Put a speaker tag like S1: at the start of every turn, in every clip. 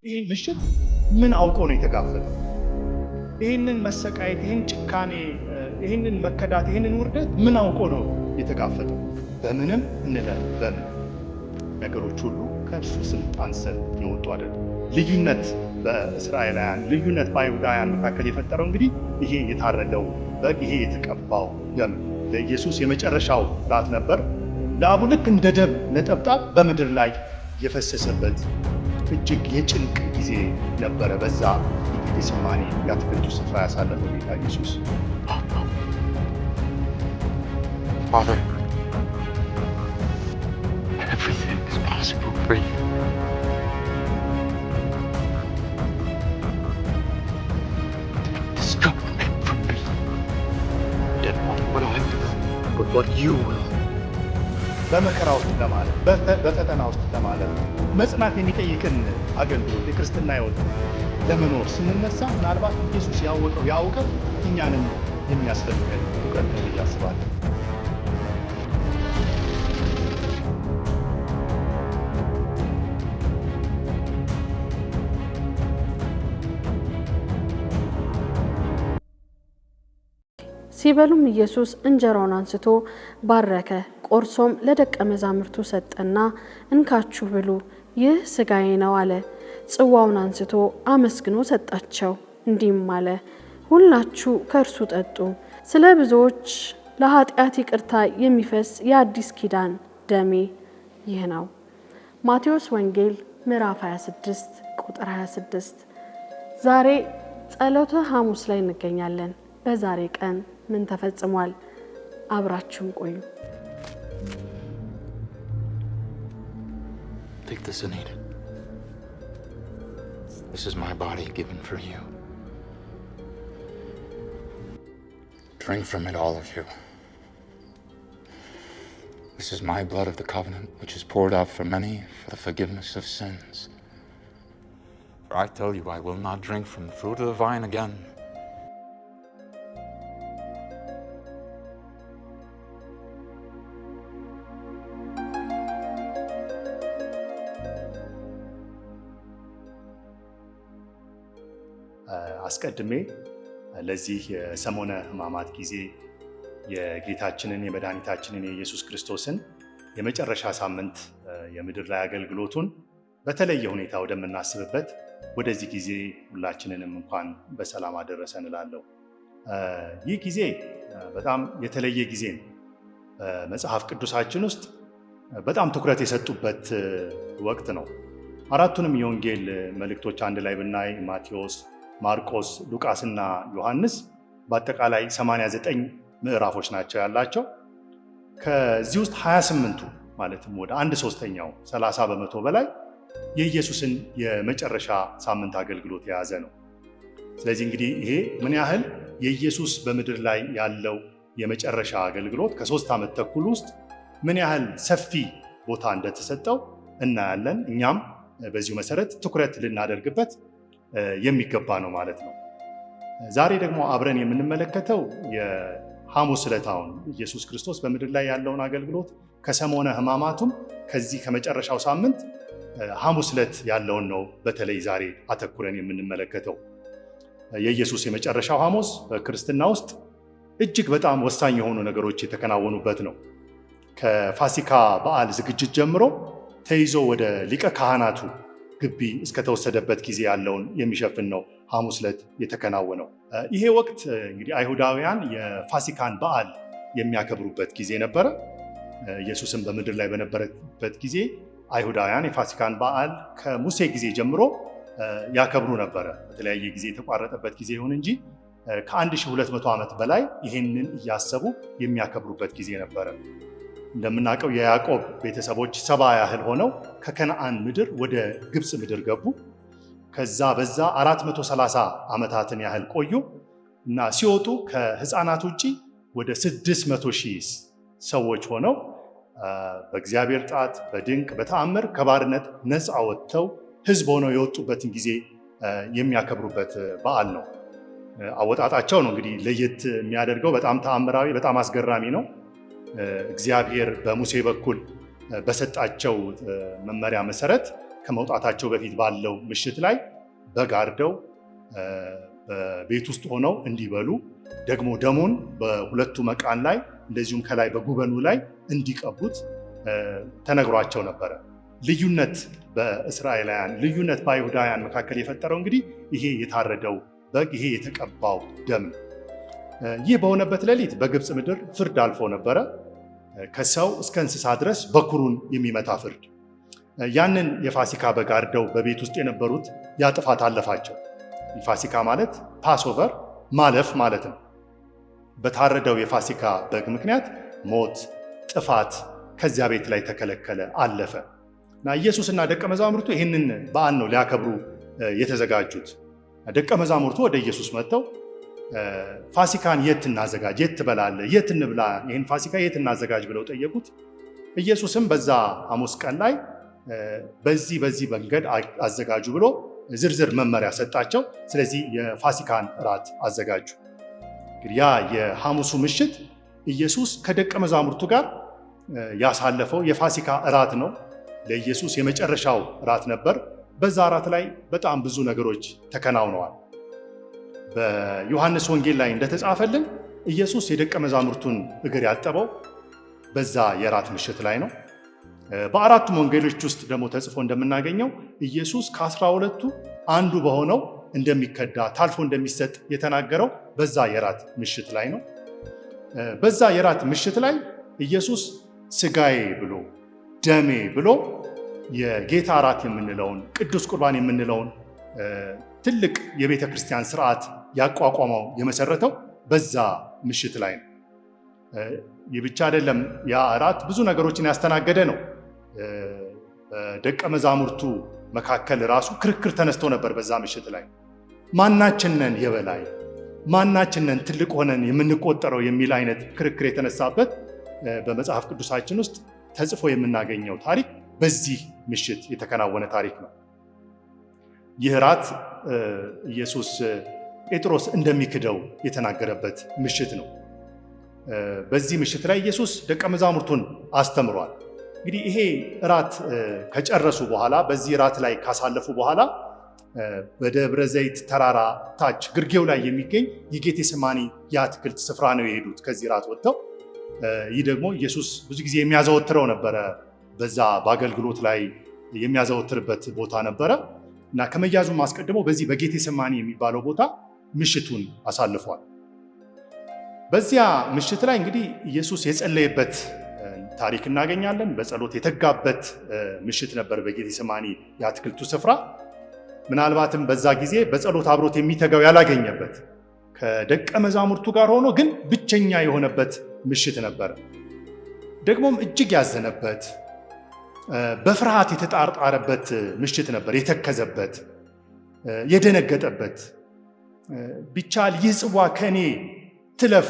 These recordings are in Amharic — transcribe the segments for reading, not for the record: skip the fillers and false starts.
S1: ይህ ምሽት ምን አውቆ ነው የተጋፈጠው? ይህንን መሰቃየት፣ ይህን ጭካኔ፣ ይህንን መከዳት፣ ይህንን ውርደት ምን አውቆ ነው የተጋፈጠው? በምንም እንላለን በምን ነገሮች ሁሉ ከእርሱ ስልጣን ስር የወጡ አይደለም። ልዩነት በእስራኤላውያን ልዩነት በአይሁዳውያን መካከል የፈጠረው እንግዲህ ይሄ የታረደው በግ፣ ይሄ የተቀባው ደም ለኢየሱስ የመጨረሻው ራት ነበር። ለአቡ ልክ እንደ ደም ነጠብጣብ በምድር ላይ የፈሰሰበት እጅግ የጭንቅ ጊዜ ነበረ። በዛ ጌቴሴማኒ የአትክልቱ ስፍራ ያሳለፈው ጌታ ኢየሱስ
S2: Father, everything is possible for you. Take this government from me. Yet not what I will, but what you will.
S1: በመከራ ውስጥ ለማለት በፈተና ውስጥ ለማለት መጽናት የሚጠይቅን አገልግሎት የክርስትና ሕይወት ለመኖር ስንነሳ ምናልባት ኢየሱስ ያወቀው ያውቀው እኛንም የሚያስፈልገን እውቀት ነው ብዬ አስባለሁ።
S3: ሲበሉም ኢየሱስ እንጀራውን አንስቶ ባረከ፣ ቆርሶም ለደቀ መዛሙርቱ ሰጠና እንካችሁ ብሉ፣ ይህ ሥጋዬ ነው አለ። ጽዋውን አንስቶ አመስግኖ ሰጣቸው፣ እንዲህም አለ፣ ሁላችሁ ከእርሱ ጠጡ፣ ስለ ብዙዎች ለኃጢአት ይቅርታ የሚፈስ የአዲስ ኪዳን ደሜ ይህ ነው። ማቴዎስ ወንጌል ምዕራፍ 26 ቁጥር 26። ዛሬ ጸሎተ ሐሙስ ላይ እንገኛለን። በዛሬ ቀን ምን ተፈጽሟል? አብራችሁን ቆዩ።
S2: Take this and eat it. This is my body given for you. Drink from it, all of you. This is my blood of the covenant, which is poured out for many for the forgiveness of sins. For I tell you, I will not drink from the fruit of the vine again.
S1: አስቀድሜ ለዚህ የሰሞነ ሕማማት ጊዜ የጌታችንን የመድኃኒታችንን የኢየሱስ ክርስቶስን የመጨረሻ ሳምንት የምድር ላይ አገልግሎቱን በተለየ ሁኔታ ወደምናስብበት ወደዚህ ጊዜ ሁላችንንም እንኳን በሰላም አደረሰን እላለሁ። ይህ ጊዜ በጣም የተለየ ጊዜ ነው። በመጽሐፍ ቅዱሳችን ውስጥ በጣም ትኩረት የሰጡበት ወቅት ነው። አራቱንም የወንጌል መልእክቶች አንድ ላይ ብናይ ማቴዎስ፣ ማርቆስ፣ ሉቃስና ዮሐንስ በአጠቃላይ 89 ምዕራፎች ናቸው ያላቸው። ከዚህ ውስጥ 28ቱ ማለትም ወደ 1/3 30 በመቶ በላይ የኢየሱስን የመጨረሻ ሳምንት አገልግሎት የያዘ ነው። ስለዚህ እንግዲህ ይሄ ምን ያህል የኢየሱስ በምድር ላይ ያለው የመጨረሻ አገልግሎት ከ3 ዓመት ተኩል ውስጥ ምን ያህል ሰፊ ቦታ እንደተሰጠው እናያለን። እኛም በዚሁ መሰረት ትኩረት ልናደርግበት የሚገባ ነው ማለት ነው። ዛሬ ደግሞ አብረን የምንመለከተው የሐሙስ ዕለታውን ኢየሱስ ክርስቶስ በምድር ላይ ያለውን አገልግሎት ከሰሞነ ሕማማቱም ከዚህ ከመጨረሻው ሳምንት ሐሙስ ዕለት ያለውን ነው በተለይ ዛሬ አተኩረን የምንመለከተው። የኢየሱስ የመጨረሻው ሐሙስ በክርስትና ውስጥ እጅግ በጣም ወሳኝ የሆኑ ነገሮች የተከናወኑበት ነው። ከፋሲካ በዓል ዝግጅት ጀምሮ ተይዞ ወደ ሊቀ ካህናቱ ግቢ እስከተወሰደበት ጊዜ ያለውን የሚሸፍን ነው ሐሙስ ዕለት የተከናወነው። ይሄ ወቅት እንግዲህ አይሁዳውያን የፋሲካን በዓል የሚያከብሩበት ጊዜ ነበረ። ኢየሱስም በምድር ላይ በነበረበት ጊዜ አይሁዳውያን የፋሲካን በዓል ከሙሴ ጊዜ ጀምሮ ያከብሩ ነበረ። በተለያየ ጊዜ የተቋረጠበት ጊዜ ይሁን እንጂ ከ1200 ዓመት በላይ ይህንን እያሰቡ የሚያከብሩበት ጊዜ ነበረ። እንደምናውቀው የያዕቆብ ቤተሰቦች 70 ያህል ሆነው ከከነዓን ምድር ወደ ግብፅ ምድር ገቡ። ከዛ በዛ 430 ዓመታትን ያህል ቆዩ እና ሲወጡ ከህፃናት ውጪ ወደ 600,000 ሰዎች ሆነው በእግዚአብሔር ጣት በድንቅ በተአምር ከባርነት ነፃ ወጥተው ህዝብ ሆነው የወጡበትን ጊዜ የሚያከብሩበት በዓል ነው። አወጣጣቸው ነው እንግዲህ ለየት የሚያደርገው። በጣም ተአምራዊ፣ በጣም አስገራሚ ነው። እግዚአብሔር በሙሴ በኩል በሰጣቸው መመሪያ መሰረት ከመውጣታቸው በፊት ባለው ምሽት ላይ በግ አርደው በቤት ውስጥ ሆነው እንዲበሉ ደግሞ ደሙን በሁለቱ መቃን ላይ እንደዚሁም ከላይ በጉበኑ ላይ እንዲቀቡት ተነግሯቸው ነበረ። ልዩነት በእስራኤላውያን ልዩነት በአይሁዳውያን መካከል የፈጠረው እንግዲህ ይሄ የታረደው በግ ይሄ የተቀባው ደም ነው። ይህ በሆነበት ሌሊት በግብፅ ምድር ፍርድ አልፎ ነበረ። ከሰው እስከ እንስሳ ድረስ በኩሩን የሚመታ ፍርድ። ያንን የፋሲካ በግ አርደው በቤት ውስጥ የነበሩት ያ ጥፋት አለፋቸው። ፋሲካ ማለት ፓስኦቨር ማለፍ ማለት ነው። በታረደው የፋሲካ በግ ምክንያት ሞት፣ ጥፋት ከዚያ ቤት ላይ ተከለከለ፣ አለፈ እና ኢየሱስና ደቀ መዛሙርቱ ይህንን በዓል ነው ሊያከብሩ የተዘጋጁት። ደቀ መዛሙርቱ ወደ ኢየሱስ መጥተው ፋሲካን የት እናዘጋጅ፣ የት ትበላለህ፣ የት እንብላ፣ ይህን ፋሲካ የት እናዘጋጅ ብለው ጠየቁት። ኢየሱስም በዛ ሐሙስ ቀን ላይ በዚህ መንገድ አዘጋጁ ብሎ ዝርዝር መመሪያ ሰጣቸው። ስለዚህ የፋሲካን እራት አዘጋጁ። እንግዲህ ያ የሐሙሱ ምሽት ኢየሱስ ከደቀ መዛሙርቱ ጋር ያሳለፈው የፋሲካ እራት ነው። ለኢየሱስ የመጨረሻው እራት ነበር። በዛ እራት ላይ በጣም ብዙ ነገሮች ተከናውነዋል። በዮሐንስ ወንጌል ላይ እንደተጻፈልን ኢየሱስ የደቀ መዛሙርቱን እግር ያጠበው በዛ የእራት ምሽት ላይ ነው። በአራቱም ወንጌሎች ውስጥ ደግሞ ተጽፎ እንደምናገኘው ኢየሱስ ከ12ቱ አንዱ በሆነው እንደሚከዳ ታልፎ እንደሚሰጥ የተናገረው በዛ የራት ምሽት ላይ ነው። በዛ የራት ምሽት ላይ ኢየሱስ ስጋዬ ብሎ ደሜ ብሎ የጌታ እራት የምንለውን ቅዱስ ቁርባን የምንለውን ትልቅ የቤተ ክርስቲያን ስርዓት ያቋቋመው የመሰረተው በዛ ምሽት ላይ ነው። ይህ ብቻ አይደለም። ያ እራት ብዙ ነገሮችን ያስተናገደ ነው። በደቀ መዛሙርቱ መካከል ራሱ ክርክር ተነስቶ ነበር። በዛ ምሽት ላይ ማናችንን የበላይ ማናችንን ትልቅ ሆነን የምንቆጠረው የሚል አይነት ክርክር የተነሳበት በመጽሐፍ ቅዱሳችን ውስጥ ተጽፎ የምናገኘው ታሪክ በዚህ ምሽት የተከናወነ ታሪክ ነው። ይህ እራት ኢየሱስ ጴጥሮስ እንደሚክደው የተናገረበት ምሽት ነው። በዚህ ምሽት ላይ ኢየሱስ ደቀ መዛሙርቱን አስተምሯል። እንግዲህ ይሄ እራት ከጨረሱ በኋላ በዚህ እራት ላይ ካሳለፉ በኋላ በደብረ ዘይት ተራራ ታች ግርጌው ላይ የሚገኝ የጌቴሰማኒ የአትክልት ስፍራ ነው የሄዱት ከዚህ እራት ወጥተው። ይህ ደግሞ ኢየሱስ ብዙ ጊዜ የሚያዘወትረው ነበረ። በዛ በአገልግሎት ላይ የሚያዘወትርበት ቦታ ነበረ እና ከመያዙም አስቀድሞ በዚህ በጌቴሰማኒ የሚባለው ቦታ ምሽቱን አሳልፏል። በዚያ ምሽት ላይ እንግዲህ ኢየሱስ የጸለየበት ታሪክ እናገኛለን። በጸሎት የተጋበት ምሽት ነበር በጌቴሰማኒ የአትክልቱ ስፍራ። ምናልባትም በዛ ጊዜ በጸሎት አብሮት የሚተጋው ያላገኘበት ከደቀ መዛሙርቱ ጋር ሆኖ ግን ብቸኛ የሆነበት ምሽት ነበር። ደግሞም እጅግ ያዘነበት በፍርሃት የተጣርጣረበት ምሽት ነበር። የተከዘበት፣ የደነገጠበት ቢቻል ይህ ጽዋ ከእኔ ትለፍ፣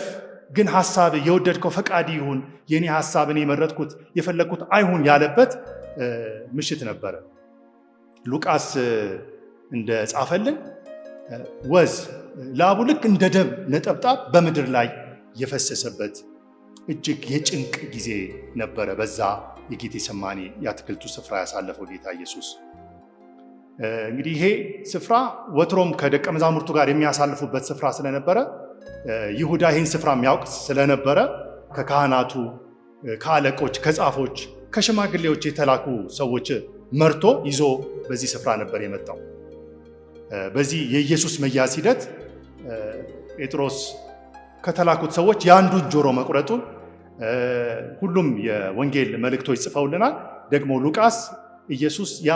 S1: ግን ሐሳብ የወደድከው ፈቃድ ይሁን፣ የኔ ሐሳብ እኔ የመረጥኩት የፈለግኩት አይሁን ያለበት ምሽት ነበረ። ሉቃስ እንደጻፈልን ወዝ ላቡ ልክ እንደ ደም ነጠብጣብ በምድር ላይ የፈሰሰበት እጅግ የጭንቅ ጊዜ ነበረ። በዛ የጌቴሰማኒ የአትክልቱ ስፍራ ያሳለፈው ጌታ ኢየሱስ እንግዲህ ይሄ ስፍራ ወትሮም ከደቀ መዛሙርቱ ጋር የሚያሳልፉበት ስፍራ ስለነበረ ይሁዳ ይህን ስፍራ የሚያውቅ ስለነበረ ከካህናቱ፣ ከአለቆች፣ ከጻፎች፣ ከሽማግሌዎች የተላኩ ሰዎች መርቶ ይዞ በዚህ ስፍራ ነበር የመጣው። በዚህ የኢየሱስ መያዝ ሂደት ጴጥሮስ ከተላኩት ሰዎች የአንዱን ጆሮ መቁረጡን ሁሉም የወንጌል መልእክቶች ጽፈውልናል። ደግሞ ሉቃስ ኢየሱስ ያ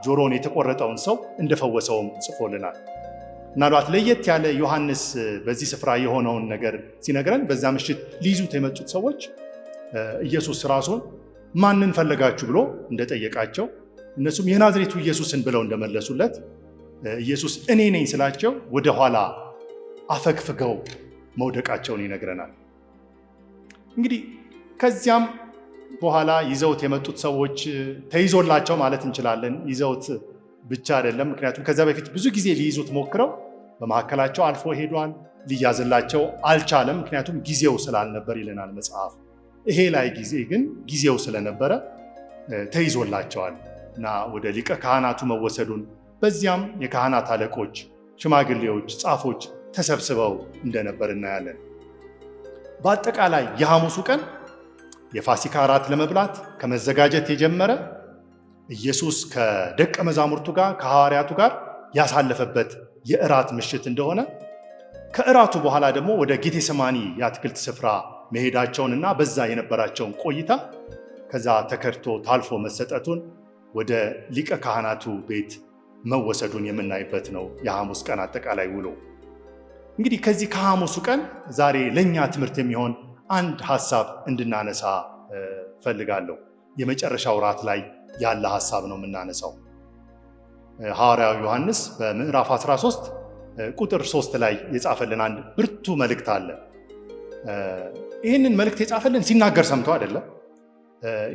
S1: ጆሮን የተቆረጠውን ሰው እንደፈወሰውም ጽፎልናል። ምናልባት ለየት ያለ ዮሐንስ በዚህ ስፍራ የሆነውን ነገር ሲነግረን በዛ ምሽት ሊይዙት የመጡት ሰዎች ኢየሱስ ራሱን ማንን ፈለጋችሁ ብሎ እንደጠየቃቸው እነሱም የናዝሬቱ ኢየሱስን ብለው እንደመለሱለት ኢየሱስ እኔ ነኝ ስላቸው ወደኋላ አፈግፍገው መውደቃቸውን ይነግረናል። እንግዲህ ከዚያም በኋላ ይዘውት የመጡት ሰዎች ተይዞላቸው ማለት እንችላለን። ይዘውት ብቻ አይደለም፣ ምክንያቱም ከዛ በፊት ብዙ ጊዜ ሊይዙት ሞክረው በመካከላቸው አልፎ ሄዷል። ሊያዝላቸው አልቻለም፣ ምክንያቱም ጊዜው ስላልነበር ይለናል መጽሐፍ። ይሄ ላይ ጊዜ ግን ጊዜው ስለነበረ ተይዞላቸዋል። እና ወደ ሊቀ ካህናቱ መወሰዱን፣ በዚያም የካህናት አለቆች፣ ሽማግሌዎች፣ ጻፎች ተሰብስበው እንደነበር እናያለን። በአጠቃላይ የሐሙሱ ቀን የፋሲካ እራት ለመብላት ከመዘጋጀት የጀመረ ኢየሱስ ከደቀ መዛሙርቱ ጋር ከሐዋርያቱ ጋር ያሳለፈበት የእራት ምሽት እንደሆነ፣ ከእራቱ በኋላ ደግሞ ወደ ጌቴሰማኒ የአትክልት ስፍራ መሄዳቸውንና በዛ የነበራቸውን ቆይታ፣ ከዛ ተከድቶ ታልፎ መሰጠቱን፣ ወደ ሊቀ ካህናቱ ቤት መወሰዱን የምናይበት ነው የሐሙስ ቀን አጠቃላይ ውሎ። እንግዲህ ከዚህ ከሐሙሱ ቀን ዛሬ ለእኛ ትምህርት የሚሆን አንድ ሐሳብ እንድናነሳ ፈልጋለሁ። የመጨረሻው እራት ላይ ያለ ሐሳብ ነው የምናነሳው። ሐዋርያው ዮሐንስ በምዕራፍ 13 ቁጥር 3 ላይ የጻፈልን አንድ ብርቱ መልእክት አለ። ይህንን መልእክት የጻፈልን ሲናገር ሰምቶ አይደለም።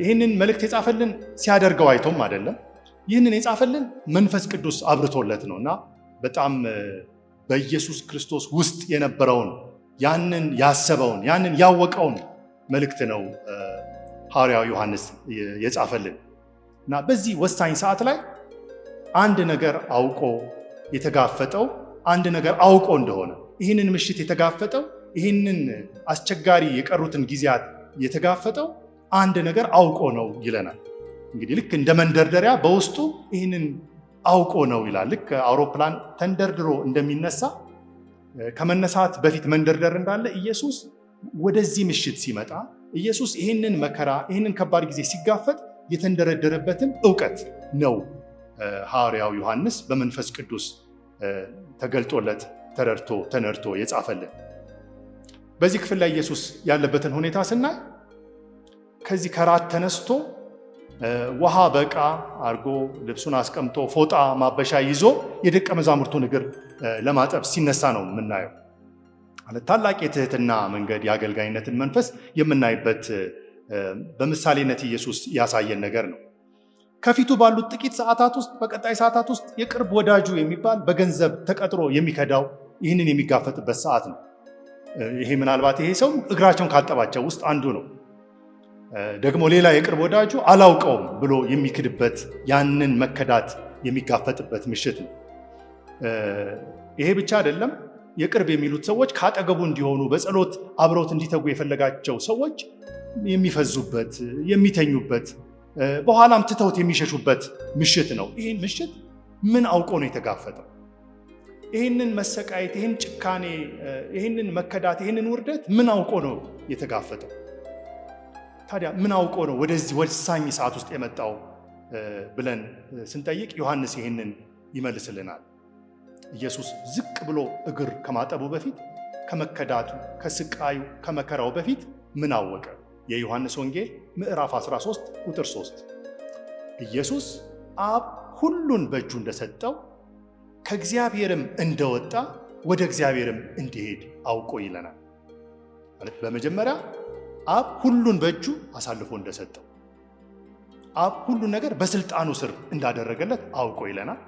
S1: ይህንን መልእክት የጻፈልን ሲያደርገው አይቶም አይደለም። ይህንን የጻፈልን መንፈስ ቅዱስ አብርቶለት ነው እና በጣም በኢየሱስ ክርስቶስ ውስጥ የነበረውን ያንን ያሰበውን ያንን ያወቀውን መልእክት ነው ሐዋርያው ዮሐንስ የጻፈልን እና በዚህ ወሳኝ ሰዓት ላይ አንድ ነገር አውቆ የተጋፈጠው አንድ ነገር አውቆ እንደሆነ ይህንን ምሽት የተጋፈጠው ይህንን አስቸጋሪ የቀሩትን ጊዜያት የተጋፈጠው አንድ ነገር አውቆ ነው ይለናል። እንግዲህ ልክ እንደ መንደርደሪያ በውስጡ ይህንን አውቆ ነው ይላል። ልክ አውሮፕላን ተንደርድሮ እንደሚነሳ ከመነሳት በፊት መንደርደር እንዳለ ኢየሱስ ወደዚህ ምሽት ሲመጣ ኢየሱስ ይህንን መከራ ይህንን ከባድ ጊዜ ሲጋፈጥ የተንደረደረበትን ዕውቀት ነው ሐዋርያው ዮሐንስ በመንፈስ ቅዱስ ተገልጦለት ተነድቶ የጻፈልን። በዚህ ክፍል ላይ ኢየሱስ ያለበትን ሁኔታ ስናይ ከዚህ ከራት ተነስቶ ውሃ በዕቃ አድርጎ ልብሱን አስቀምጦ ፎጣ ማበሻ ይዞ የደቀ መዛሙርቱን እግር ለማጠብ ሲነሳ ነው የምናየው። ታላቅ የትህትና መንገድ የአገልጋይነትን መንፈስ የምናይበት በምሳሌነት ኢየሱስ ያሳየን ነገር ነው። ከፊቱ ባሉት ጥቂት ሰዓታት ውስጥ በቀጣይ ሰዓታት ውስጥ የቅርብ ወዳጁ የሚባል በገንዘብ ተቀጥሮ የሚከዳው ይህንን የሚጋፈጥበት ሰዓት ነው። ይሄ ምናልባት ይሄ ሰው እግራቸውን ካጠባቸው ውስጥ አንዱ ነው። ደግሞ ሌላ የቅርብ ወዳጁ አላውቀውም ብሎ የሚክድበት ያንን መከዳት የሚጋፈጥበት ምሽት ነው። ይሄ ብቻ አይደለም። የቅርብ የሚሉት ሰዎች ካጠገቡ እንዲሆኑ በጸሎት አብረውት እንዲተጉ የፈለጋቸው ሰዎች የሚፈዙበት የሚተኙበት በኋላም ትተውት የሚሸሹበት ምሽት ነው። ይህን ምሽት ምን አውቆ ነው የተጋፈጠው? ይህንን መሰቃየት፣ ይህን ጭካኔ፣ ይህንን መከዳት፣ ይህንን ውርደት ምን አውቆ ነው የተጋፈጠው? ታዲያ ምን አውቆ ነው ወደዚህ ወሳኝ ሰዓት ውስጥ የመጣው ብለን ስንጠይቅ ዮሐንስ ይህንን ይመልስልናል። ኢየሱስ ዝቅ ብሎ እግር ከማጠቡ በፊት ከመከዳቱ፣ ከስቃዩ፣ ከመከራው በፊት ምን አወቀ? የዮሐንስ ወንጌል ምዕራፍ 13 ቁጥር 3 ኢየሱስ አብ ሁሉን በእጁ እንደሰጠው ከእግዚአብሔርም እንደወጣ ወደ እግዚአብሔርም እንዲሄድ አውቆ ይለናል። ማለት በመጀመሪያ አብ ሁሉን በእጁ አሳልፎ እንደሰጠው፣ አብ ሁሉን ነገር በስልጣኑ ስር እንዳደረገለት አውቆ ይለናል።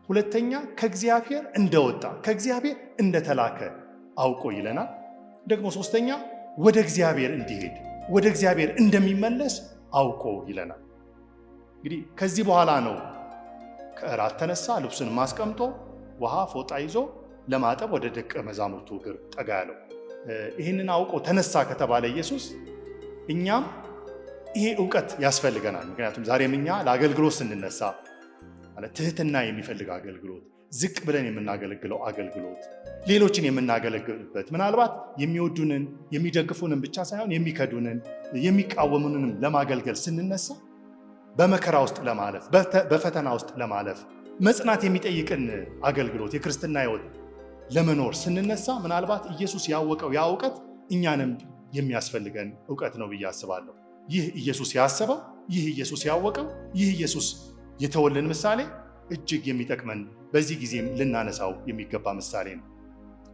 S1: ሁለተኛ ከእግዚአብሔር እንደወጣ ከእግዚአብሔር እንደተላከ አውቆ ይለናል። ደግሞ ሶስተኛ ወደ እግዚአብሔር እንዲሄድ ወደ እግዚአብሔር እንደሚመለስ አውቆ ይለናል። እንግዲህ ከዚህ በኋላ ነው ከእራት ተነሳ፣ ልብሱን ማስቀምጦ ውሃ ፎጣ ይዞ ለማጠብ ወደ ደቀ መዛሙርቱ እግር ጠጋ ያለው። ይህንን አውቆ ተነሳ ከተባለ ኢየሱስ እኛም ይሄ ዕውቀት ያስፈልገናል። ምክንያቱም ዛሬም እኛ ለአገልግሎት ስንነሳ ማለት ትህትና የሚፈልግ አገልግሎት፣ ዝቅ ብለን የምናገለግለው አገልግሎት፣ ሌሎችን የምናገለግልበት ምናልባት የሚወዱንን የሚደግፉንን ብቻ ሳይሆን የሚከዱንን የሚቃወሙንንም ለማገልገል ስንነሳ በመከራ ውስጥ ለማለፍ በፈተና ውስጥ ለማለፍ መጽናት የሚጠይቅን አገልግሎት የክርስትና ሕይወት ለመኖር ስንነሳ ምናልባት ኢየሱስ ያወቀው ያ ዕውቀት እኛንም የሚያስፈልገን ዕውቀት ነው ብዬ አስባለሁ። ይህ ኢየሱስ ያሰበው፣ ይህ ኢየሱስ ያወቀው፣ ይህ ኢየሱስ የተወልን ምሳሌ እጅግ የሚጠቅመን በዚህ ጊዜም ልናነሳው የሚገባ ምሳሌ ነው።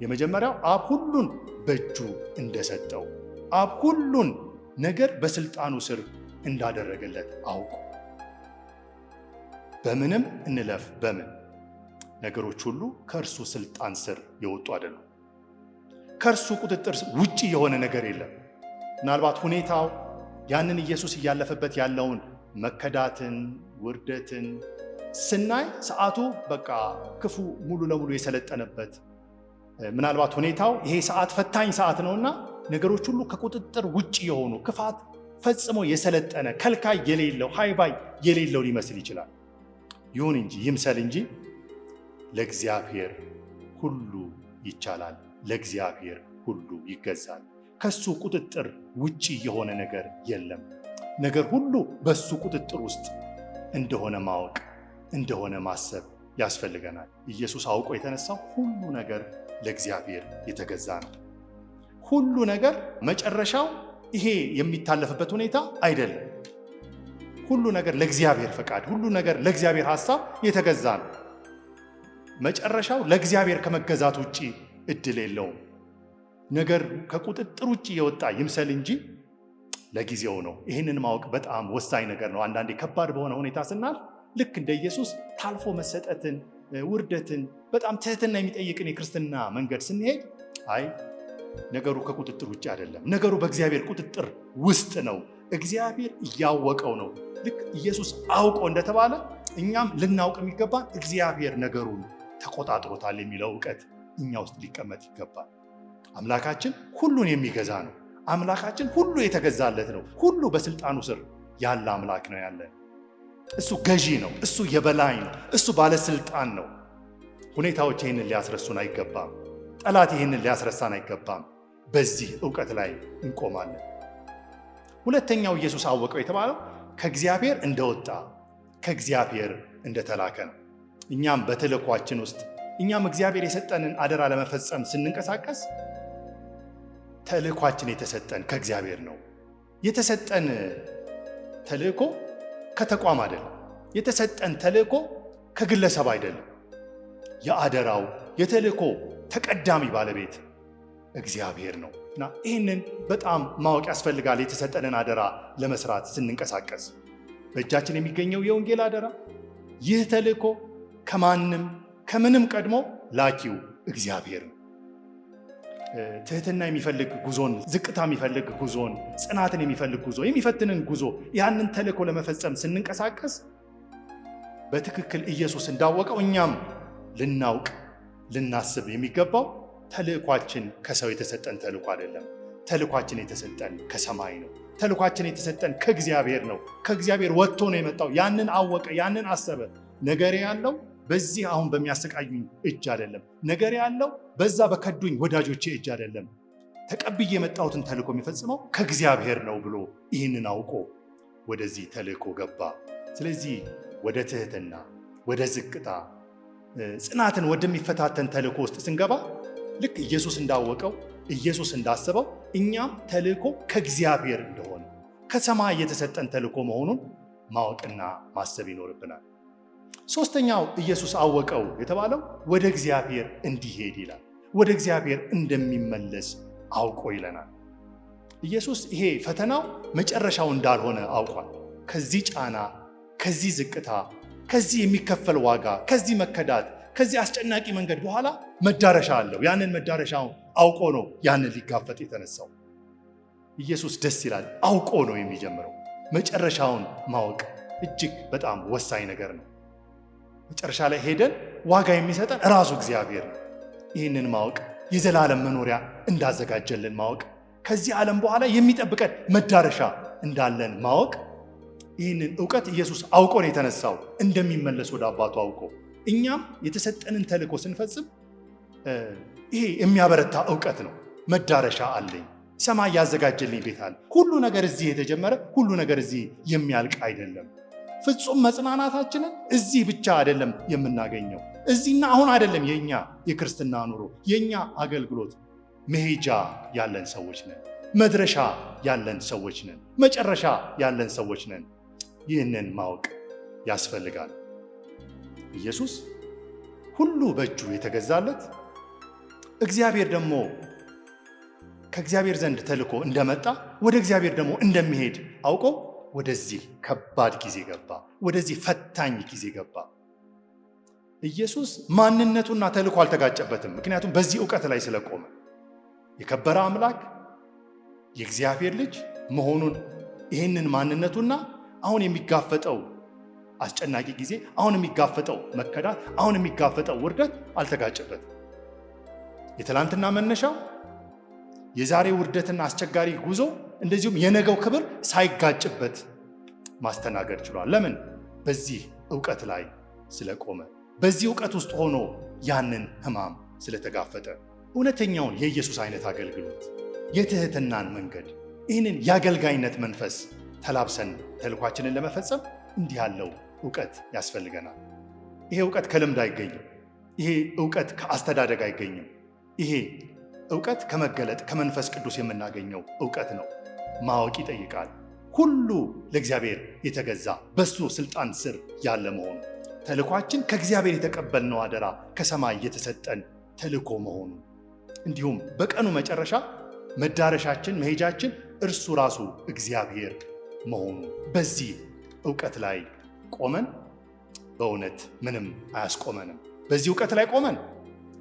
S1: የመጀመሪያው አብ ሁሉን በእጁ እንደሰጠው፣ አብ ሁሉን ነገር በስልጣኑ ስር እንዳደረገለት አውቁ። በምንም እንለፍ በምን ነገሮች ሁሉ ከእርሱ ስልጣን ስር የወጡ አይደሉም። ከእርሱ ቁጥጥር ውጪ የሆነ ነገር የለም። ምናልባት ሁኔታው ያንን ኢየሱስ እያለፈበት ያለውን መከዳትን፣ ውርደትን ስናይ ሰዓቱ በቃ ክፉ ሙሉ ለሙሉ የሰለጠነበት ምናልባት ሁኔታው ይሄ ሰዓት ፈታኝ ሰዓት ነውና ነገሮች ሁሉ ከቁጥጥር ውጭ የሆኑ ክፋት ፈጽሞ የሰለጠነ ከልካይ የሌለው ሃይባይ የሌለው ሊመስል ይችላል። ይሁን እንጂ ይምሰል እንጂ ለእግዚአብሔር ሁሉ ይቻላል፣ ለእግዚአብሔር ሁሉ ይገዛል። ከሱ ቁጥጥር ውጪ የሆነ ነገር የለም። ነገር ሁሉ በሱ ቁጥጥር ውስጥ እንደሆነ ማወቅ እንደሆነ ማሰብ ያስፈልገናል። ኢየሱስ አውቆ የተነሳው ሁሉ ነገር ለእግዚአብሔር የተገዛ ነው። ሁሉ ነገር መጨረሻው ይሄ የሚታለፍበት ሁኔታ አይደለም። ሁሉ ነገር ለእግዚአብሔር ፈቃድ፣ ሁሉ ነገር ለእግዚአብሔር ሐሳብ የተገዛ ነው። መጨረሻው ለእግዚአብሔር ከመገዛት ውጪ እድል የለውም። ነገር ከቁጥጥር ውጪ የወጣ ይምሰል እንጂ ለጊዜው ነው። ይህንን ማወቅ በጣም ወሳኝ ነገር ነው። አንዳንዴ ከባድ በሆነ ሁኔታ ስናልፍ ልክ እንደ ኢየሱስ ታልፎ መሰጠትን፣ ውርደትን፣ በጣም ትህትና የሚጠይቅን የክርስትና መንገድ ስንሄድ አይ ነገሩ ከቁጥጥር ውጭ አይደለም፣ ነገሩ በእግዚአብሔር ቁጥጥር ውስጥ ነው፣ እግዚአብሔር እያወቀው ነው። ልክ ኢየሱስ አውቆ እንደተባለ እኛም ልናውቅ የሚገባን እግዚአብሔር ነገሩን ተቆጣጥሮታል የሚለው እውቀት እኛ ውስጥ ሊቀመጥ ይገባል። አምላካችን ሁሉን የሚገዛ ነው። አምላካችን ሁሉ የተገዛለት ነው። ሁሉ በስልጣኑ ስር ያለ አምላክ ነው ያለን። እሱ ገዢ ነው። እሱ የበላይ ነው። እሱ ባለስልጣን ነው። ሁኔታዎች ይህንን ሊያስረሱን አይገባም። ጠላት ይህንን ሊያስረሳን አይገባም። በዚህ እውቀት ላይ እንቆማለን። ሁለተኛው ኢየሱስ አወቀው የተባለው ከእግዚአብሔር እንደወጣ ከእግዚአብሔር እንደተላከ ነው። እኛም በተልእኳችን ውስጥ እኛም እግዚአብሔር የሰጠንን አደራ ለመፈጸም ስንንቀሳቀስ ተልእኳችን የተሰጠን ከእግዚአብሔር ነው። የተሰጠን ተልእኮ ከተቋም አይደለም። የተሰጠን ተልእኮ ከግለሰብ አይደለም። የአደራው የተልእኮ ተቀዳሚ ባለቤት እግዚአብሔር ነው እና ይህንን በጣም ማወቅ ያስፈልጋል። የተሰጠንን አደራ ለመስራት ስንንቀሳቀስ በእጃችን የሚገኘው የወንጌል አደራ፣ ይህ ተልእኮ ከማንም ከምንም ቀድሞ ላኪው እግዚአብሔር ነው። ትህትና የሚፈልግ ጉዞን፣ ዝቅታ የሚፈልግ ጉዞን፣ ጽናትን የሚፈልግ ጉዞ፣ የሚፈትንን ጉዞ ያንን ተልእኮ ለመፈጸም ስንንቀሳቀስ በትክክል ኢየሱስ እንዳወቀው እኛም ልናውቅ ልናስብ የሚገባው ተልእኳችን ከሰው የተሰጠን ተልእኮ አይደለም። ተልእኳችን የተሰጠን ከሰማይ ነው። ተልእኳችን የተሰጠን ከእግዚአብሔር ነው። ከእግዚአብሔር ወጥቶ ነው የመጣው። ያንን አወቀ፣ ያንን አሰበ። ነገሬ ያለው በዚህ አሁን በሚያሰቃዩኝ እጅ አይደለም። ነገሬ ያለው በዛ በከዱኝ ወዳጆቼ እጅ አይደለም። ተቀብዬ የመጣሁትን ተልእኮ የሚፈጽመው ከእግዚአብሔር ነው ብሎ ይህንን አውቆ ወደዚህ ተልእኮ ገባ። ስለዚህ ወደ ትህትና፣ ወደ ዝቅታ፣ ጽናትን ወደሚፈታተን ተልእኮ ውስጥ ስንገባ ልክ ኢየሱስ እንዳወቀው ኢየሱስ እንዳሰበው እኛም ተልእኮ ከእግዚአብሔር እንደሆነ ከሰማይ የተሰጠን ተልእኮ መሆኑን ማወቅና ማሰብ ይኖርብናል። ሶስተኛው ኢየሱስ አወቀው የተባለው ወደ እግዚአብሔር እንዲሄድ ይላል። ወደ እግዚአብሔር እንደሚመለስ አውቆ ይለናል። ኢየሱስ ይሄ ፈተናው መጨረሻው እንዳልሆነ አውቋል። ከዚህ ጫና፣ ከዚህ ዝቅታ፣ ከዚህ የሚከፈል ዋጋ፣ ከዚህ መከዳት፣ ከዚህ አስጨናቂ መንገድ በኋላ መዳረሻ አለው። ያንን መዳረሻውን አውቆ ነው ያንን ሊጋፈጥ የተነሳው። ኢየሱስ ደስ ይላል። አውቆ ነው የሚጀምረው። መጨረሻውን ማወቅ እጅግ በጣም ወሳኝ ነገር ነው። መጨረሻ ላይ ሄደን ዋጋ የሚሰጠን ራሱ እግዚአብሔር ነው። ይህንን ማወቅ የዘላለም መኖሪያ እንዳዘጋጀልን ማወቅ፣ ከዚህ ዓለም በኋላ የሚጠብቀን መዳረሻ እንዳለን ማወቅ፣ ይህንን እውቀት ኢየሱስ አውቆ ነው የተነሳው፣ እንደሚመለስ ወደ አባቱ አውቆ። እኛም የተሰጠንን ተልእኮ ስንፈጽም ይሄ የሚያበረታ እውቀት ነው። መዳረሻ አለኝ፣ ሰማይ ያዘጋጀልኝ ቤት አለ። ሁሉ ነገር እዚህ የተጀመረ፣ ሁሉ ነገር እዚህ የሚያልቅ አይደለም። ፍጹም መጽናናታችንን እዚህ ብቻ አይደለም የምናገኘው። እዚህና አሁን አይደለም የኛ የክርስትና ኑሮ፣ የኛ አገልግሎት። መሄጃ ያለን ሰዎች ነን። መድረሻ ያለን ሰዎች ነን። መጨረሻ ያለን ሰዎች ነን። ይህንን ማወቅ ያስፈልጋል። ኢየሱስ ሁሉ በእጁ የተገዛለት እግዚአብሔር ደግሞ ከእግዚአብሔር ዘንድ ተልኮ እንደመጣ ወደ እግዚአብሔር ደግሞ እንደሚሄድ አውቆ ወደዚህ ከባድ ጊዜ ገባ። ወደዚህ ፈታኝ ጊዜ ገባ። ኢየሱስ ማንነቱና ተልኮ አልተጋጨበትም። ምክንያቱም በዚህ እውቀት ላይ ስለቆመ የከበረ አምላክ የእግዚአብሔር ልጅ መሆኑን ይህንን ማንነቱና አሁን የሚጋፈጠው አስጨናቂ ጊዜ፣ አሁን የሚጋፈጠው መከዳት፣ አሁን የሚጋፈጠው ውርደት አልተጋጨበትም። የትላንትና መነሻው የዛሬ ውርደትና አስቸጋሪ ጉዞ እንደዚሁም የነገው ክብር ሳይጋጭበት ማስተናገድ ችሏል። ለምን? በዚህ ዕውቀት ላይ ስለቆመ፣ በዚህ ዕውቀት ውስጥ ሆኖ ያንን ሕማም ስለተጋፈጠ። እውነተኛውን የኢየሱስ አይነት አገልግሎት፣ የትህትናን መንገድ፣ ይህንን የአገልጋይነት መንፈስ ተላብሰን ተልኳችንን ለመፈጸም እንዲህ ያለው ዕውቀት ያስፈልገናል። ይሄ ዕውቀት ከልምድ አይገኝም። ይሄ ዕውቀት ከአስተዳደግ አይገኝም። ይሄ ዕውቀት ከመገለጥ ከመንፈስ ቅዱስ የምናገኘው ዕውቀት ነው። ማወቅ ይጠይቃል። ሁሉ ለእግዚአብሔር የተገዛ በሱ ስልጣን ስር ያለ መሆኑ፣ ተልኳችን ከእግዚአብሔር የተቀበልነው አደራ ከሰማይ የተሰጠን ተልኮ መሆኑ፣ እንዲሁም በቀኑ መጨረሻ መዳረሻችን መሄጃችን እርሱ ራሱ እግዚአብሔር መሆኑ፣ በዚህ ዕውቀት ላይ ቆመን በእውነት ምንም አያስቆመንም። በዚህ ዕውቀት ላይ ቆመን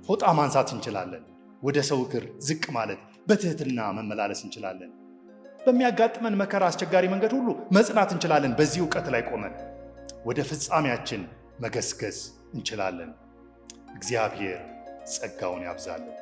S1: ፎጣ ማንሳት እንችላለን። ወደ ሰው እግር ዝቅ ማለት፣ በትህትና መመላለስ እንችላለን። በሚያጋጥመን መከራ፣ አስቸጋሪ መንገድ ሁሉ መጽናት እንችላለን። በዚህ ዕውቀት ላይ ቆመን ወደ ፍጻሜያችን መገስገስ እንችላለን። እግዚአብሔር ጸጋውን ያብዛልን።